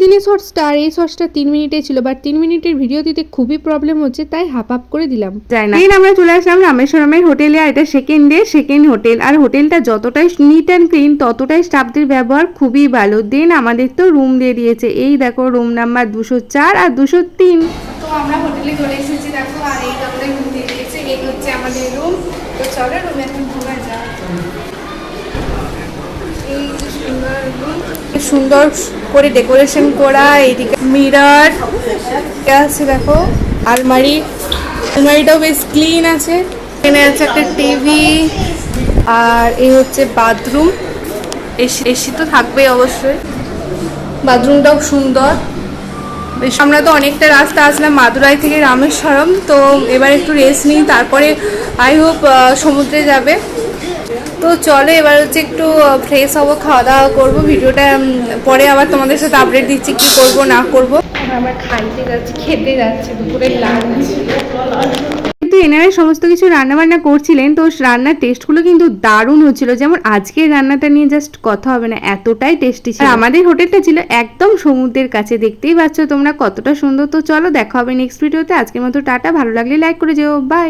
দিনের শর্টসটা আর এই শর্টসটা 3 মিনিটে ছিল, বাট 3 মিনিটের ভিডিও দিতে খুবই প্রবলেম হচ্ছে, তাই হাফ করে দিলাম। যায় না। আমরা চলে আসলাম রামেশ্বরমের হোটেলে, আর এটা সেকেন্ড হোটেল। আর হোটেলটা যতটাই নিট অ্যান্ড ক্লিন ততটাই স্টাফদের ব্যবহার খুবই ভালো। দেন আমাদের তো রুম দিয়ে দিয়েছে, এই দেখো রুম নাম্বার 204 আর 203। তো আমরা হোটেলে চলে এসেছি দেখো, আর এই আমাদের রুম দিয়ে দিয়েছে, এই হচ্ছে আমাদের রুম। তো চলো রুমে এখন ঘুরে যাও। এই যে সুন্দর রুম, সুন্দর করে ডেকোরেশন করা, এইদিকে মিরর আছে দেখো, আলমারিটাও বেশ ক্লিন আছে, এখানে আছে একটা টিভি, আর এই হচ্ছে বাথরুম। এসি তো থাকবেই অবশ্যই, বাথরুমটাও সুন্দর। আমরা তো অনেকটা রাস্তা আসলাম মাদুরাই থেকে রামেশ্বরম, তো এবার একটু রেস্ট নিই, তারপরে আই হোপ সমুদ্রে যাবে। তো চলো এবার হচ্ছে একটু ফ্রেশ হবো, খাওয়া দাওয়া করবো। ভিডিওটা পরে আবার তোমাদের সাথে আপডেট দিচ্ছি কি করব না করব। আমরা খেতে যাচ্ছি দুপুরের লাঞ্চ। কিন্তু এনারাই সমস্ত কিছু রান্নাবান্না করছিলেন, তো রান্নার টেস্টগুলো কিন্তু দারুণ হচ্ছিল। যেমন আজকের রান্নাটা নিয়ে জাস্ট কথা হবে না, এতটাই টেস্টি ছিল। আর আমাদের হোটেলটা ছিল একদম সমুদ্রের কাছে, দেখতেই পাচ্ছ তোমরা কতটা সুন্দর। তো চলো দেখা হবে নেক্সট ভিডিওতে। আজকের মতো টাটা, ভালো লাগলে লাইক করে যেও, বাই।